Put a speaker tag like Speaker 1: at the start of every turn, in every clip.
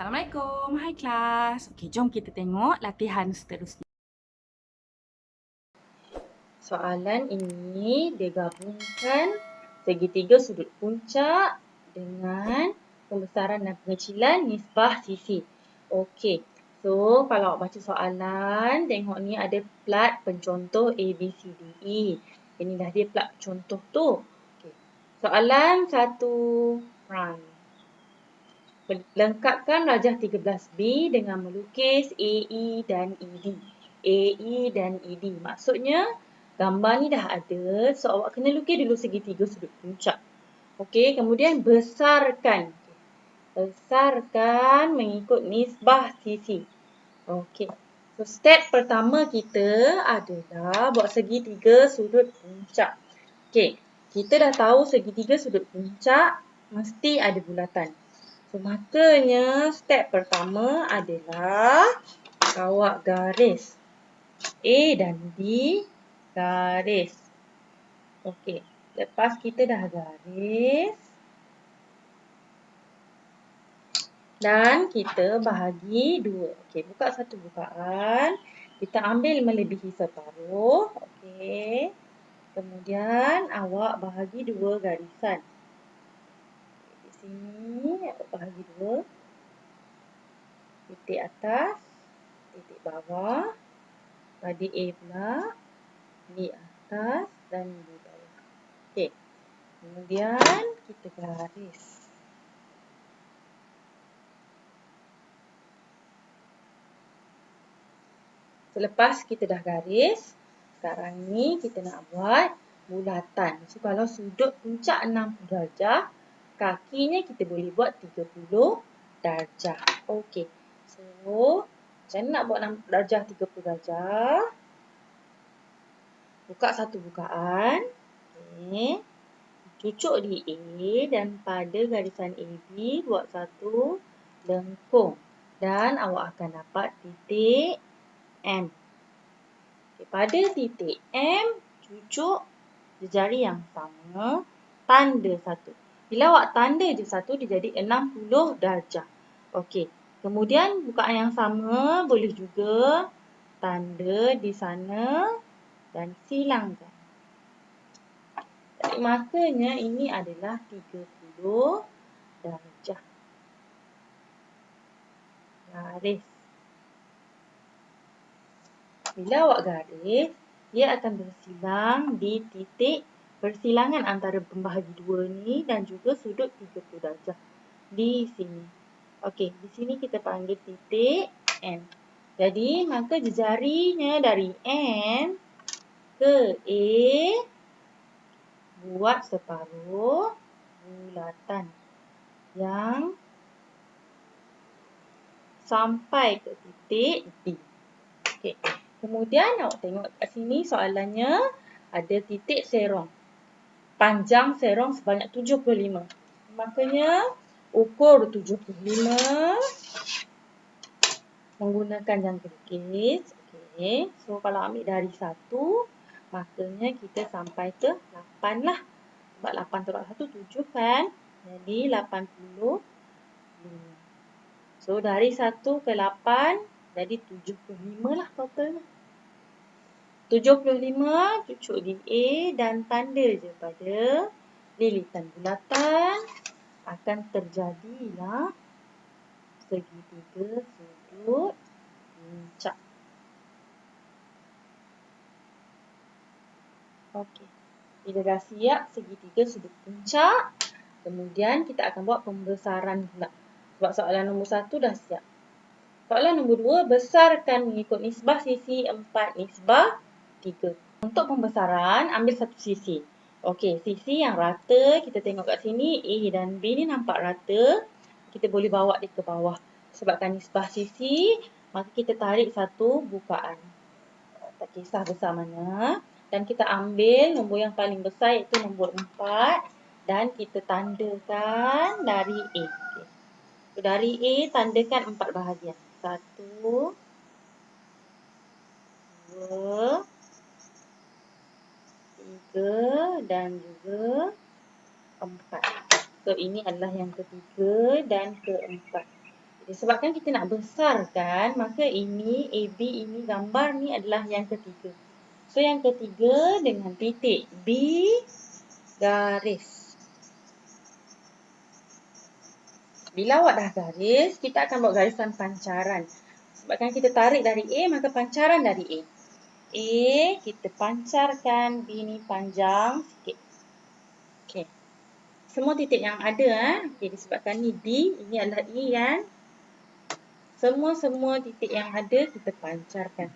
Speaker 1: Assalamualaikum, hai kelas. Okey, jom kita tengok latihan seterusnya.
Speaker 2: Soalan ini dia gabungkan segitiga sudut puncak dengan pembesaran dan pengecilan nisbah sisi. Okey, so kalau awak baca soalan, tengok ni ada plat pencontoh A, B, C, D, E. Ini dah dia plat contoh tu. Okey. Soalan 1 prime. Lengkapkan rajah 13B dengan melukis AE dan ED. AE dan ED. Maksudnya, gambar ni dah ada. So, awak kena lukis dulu segitiga sudut puncak. Okey, kemudian besarkan. Besarkan mengikut nisbah sisi. Okey. So, step pertama kita adalah buat segitiga sudut puncak. Okey, kita dah tahu segitiga sudut puncak mesti ada bulatan. So, makanya step pertama adalah awak garis A dan B garis. Okey, lepas kita dah garis dan kita bahagi dua. Okey, buka satu bukaan. Kita ambil melebihi separuh. Okey. Kemudian awak bahagi dua garisan. Di sini awak bahagi dua. Titik atas, titik bawah, pada A pula, di atas dan di bawah. Okey. Kemudian kita garis. Selepas kita dah garis, sekarang ni kita nak buat bulatan. So, kalau sudut puncak 60 darjah, kakinya kita boleh buat 30 darjah. Okey. So, macam mana nak buat 60 darjah, 30 darjah? Buka satu bukaan. Okey. Cucuk di A dan pada garisan AB buat satu lengkung. Dan awak akan dapat titik M. Okay, pada titik M, cucuk jari yang sama, tanda satu. Bila awak tanda je satu, dia jadi 60 darjah. Okey. Kemudian bukaan yang sama boleh juga tanda di sana dan silangkan. Jadi, makanya ini adalah 30 darjah. Garis. Bila awak garis, dia akan bersilang di titik persilangan antara pembahagi dua ni dan juga sudut 30 darjah di sini. Okey, di sini kita panggil titik N. Jadi, maka jarinya dari N ke A buat separuh bulatan yang sampai ke titik B. Okey. Kemudian awak tengok kat sini soalannya ada titik serong. Panjang serong sebanyak 75. Makanya ukur 75 menggunakan jangka lukis. Okey. So kalau ambil dari 1, makanya kita sampai ke 8 lah. Sebab 8 tolak 1, 7 kan. Jadi 85. So dari 1 ke 8, jadi 75 lah totalnya. 75 cucuk di A dan tanda je pada lilitan bulatan akan terjadilah segitiga sudut puncak. Okey. Bila dah siap segitiga sudut puncak, kemudian kita akan buat pembesaran pula. Sebab soalan nombor 1 dah siap. Soalan nombor 2, besarkan mengikut nisbah sisi 4 nisbah 3. Untuk pembesaran, ambil satu sisi. Okey, sisi yang rata, kita tengok kat sini, A dan B ni nampak rata. Kita boleh bawa dia ke bawah. Sebabkan nisbah sisi, maka kita tarik satu bukaan. Tak kisah besar mana. Dan kita ambil nombor yang paling besar iaitu nombor 4. Dan kita tandakan dari A. Okay. So, dari A, tandakan 4 bahagian. 1, 2, 3 dan juga 4. So, ini adalah yang ketiga dan keempat. Sebabkan kita nak besarkan, maka ini AB, ini gambar ni adalah yang ketiga. So yang ketiga dengan titik B garis. Bila awak dah garis, kita akan buat garisan pancaran. Sebabkan kita tarik dari A, maka pancaran dari A. A, kita pancarkan, B ni panjang sikit. Okey. Semua titik yang ada, okey, disebabkan ni D, ini adalah E kan. Semua titik yang ada, kita pancarkan.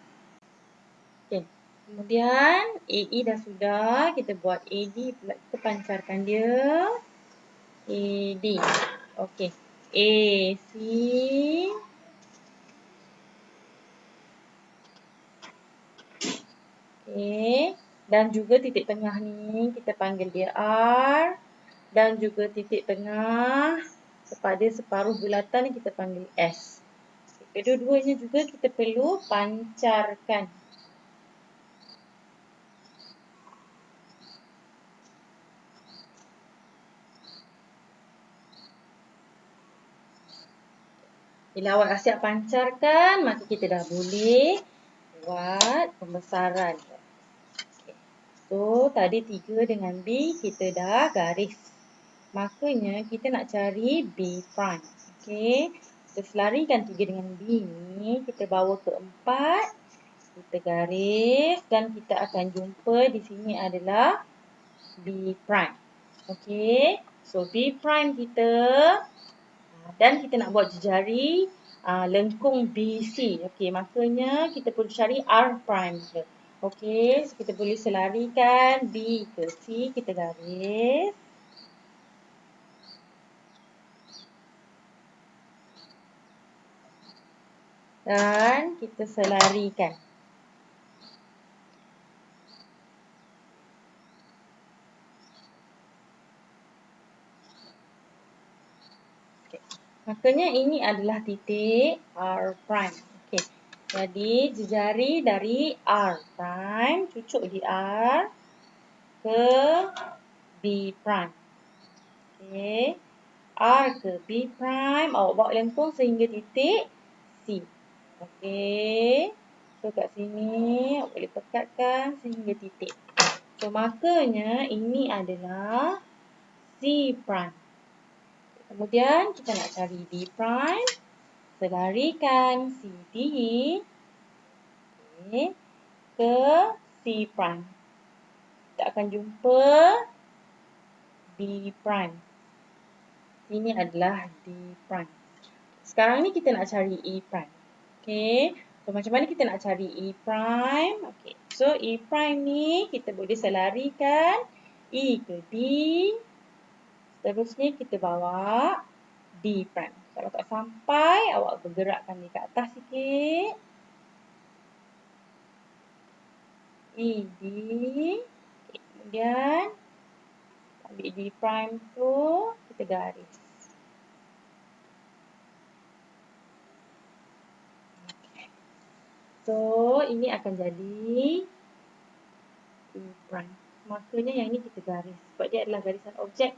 Speaker 2: Okey. Kemudian, AE dah sudah, kita buat AD pula, kita pancarkan dia. AD. Okey. AC. Okey. Dan juga titik tengah ni kita panggil dia R. Dan juga titik tengah kepada separuh bulatan ni kita panggil S. Kedua-duanya juga kita perlu pancarkan. Bila awak dah siap pancarkan, maka kita dah boleh buat pembesaran. Okay. So, tadi 3 dengan B kita dah garis. Makanya kita nak cari B prime. Okey. Kita selarikan 3 dengan B ni, kita bawa ke 4. Kita garis dan kita akan jumpa di sini adalah B prime. Okey. So, B prime kita. Dan kita nak buat jejari lengkung BC. Okey, makanya kita perlu cari R prime kita. Okey, so kita boleh selarikan B ke C, kita garis. Dan kita selarikan. Makanya ini adalah titik R prime. Okey. Jadi jejari dari R prime cucuk di R ke B prime. Okey. R ke B prime awak bawa lengkung sehingga titik C. Okey. So kat sini awak boleh pekatkan sehingga titik. So makanya ini adalah C prime. Kemudian kita nak cari D prime. Selarikan CD ke C prime. Kita akan jumpa B prime. Ini adalah D prime. Sekarang ni kita nak cari E prime. Okey. So macam mana kita nak cari E prime? Okey. So E prime ni kita boleh selarikan E ke D. Seterusnya kita bawa D prime. Kalau tak sampai, awak bergerakkan dia ke atas sikit. E, D. Okay. Kemudian, ambil D prime tu, kita garis. Okay. So, ini akan jadi E prime. Makanya yang ini kita garis. Sebab dia adalah garisan objek.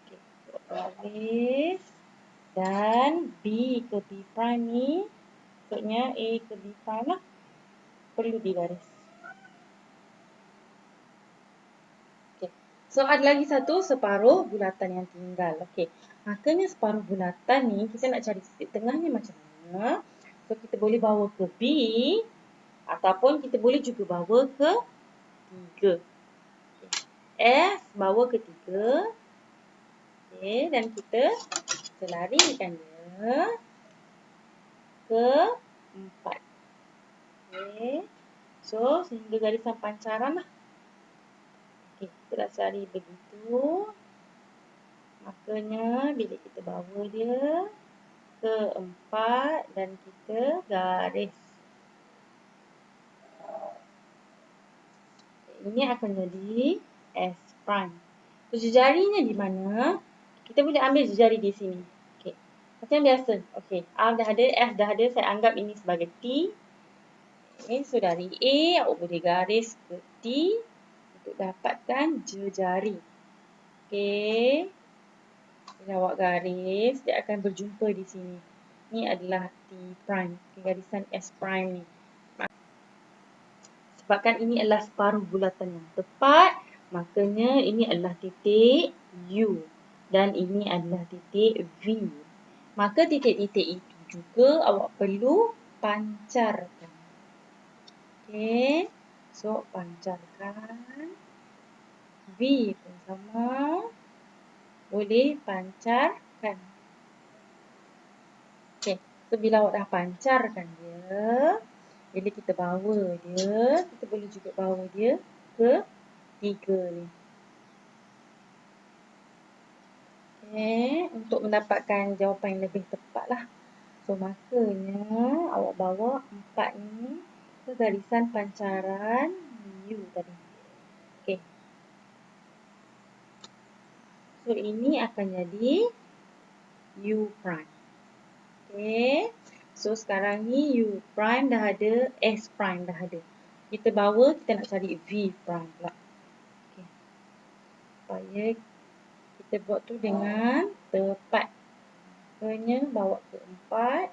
Speaker 2: Okay. So, garis. Dan B ke B prime ni, maksudnya A ke B prime lah, perlu digaris. Okay. So, ada lagi satu separuh bulatan yang tinggal. Okay. Makanya separuh bulatan ni, kita nak cari titik tengahnya macam mana. So, kita boleh bawa ke B, ataupun kita boleh juga bawa ke 3. Okay. F bawa ke 3. Okay. Dan kita selarikan dia ke 4. Okay. So, sehingga garisan pancaran lah. Okay, kita dah cari begitu. Makanya, bila kita bawa dia ke 4 dan kita garis. Ini akan jadi S prime. So, jejarinya di mana? Kita boleh ambil jejari di sini. Okay. Macam biasa. Okay. R dah ada, F dah ada. Saya anggap ini sebagai T. Okay. So, dari A, awak boleh garis ke T untuk dapatkan jejari. Okay. Bila awak garis, dia akan berjumpa di sini. Ni adalah T prime, garisan S prime ni. Sebabkan ini adalah separuh bulatan yang tepat, makanya ini adalah titik U dan ini adalah titik V. Maka titik-titik itu juga awak perlu pancarkan. Okey, so pancarkan. V pun sama, boleh pancarkan. Okey, so bila awak dah pancarkan dia, bila kita bawa dia, kita boleh juga bawa dia ke 3 ni. Okey, untuk mendapatkan jawapan yang lebih tepat lah. So, makanya awak bawa 4 ni ke garisan pancaran U tadi. Okey. So, ini akan jadi U prime. Okey. So, sekarang ni U prime dah ada, S prime dah ada. Kita bawa, kita nak cari V prime pula. Okey. Supaya kita buat tu dengan tepat. Maknanya bawa ke 4.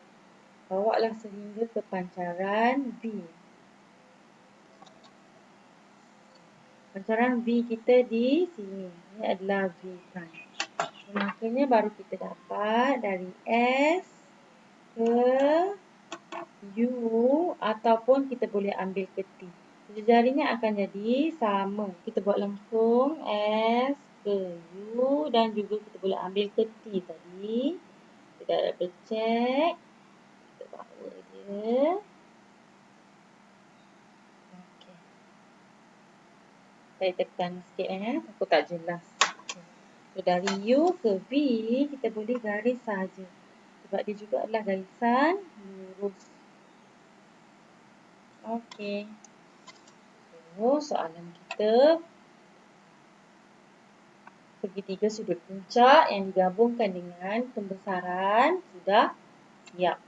Speaker 2: Bawa lah sehingga ke pancaran V. Pancaran V kita di sini. Ini adalah V prime. Makanya baru kita dapat dari S ke U ataupun kita boleh ambil ke T. Jari-jarinya akan jadi sama. Kita buat lengkung S ke U dan juga kita boleh ambil ke T tadi. Kita double check. Kita bawa dia. Okey. Saya tekan sikit takut tak jelas. So, dari U ke V, kita boleh garis sahaja. Sebab dia juga adalah garisan lurus. Okey. So, soalan kita, segitiga sudut puncak yang digabungkan dengan pembesaran sudah siap.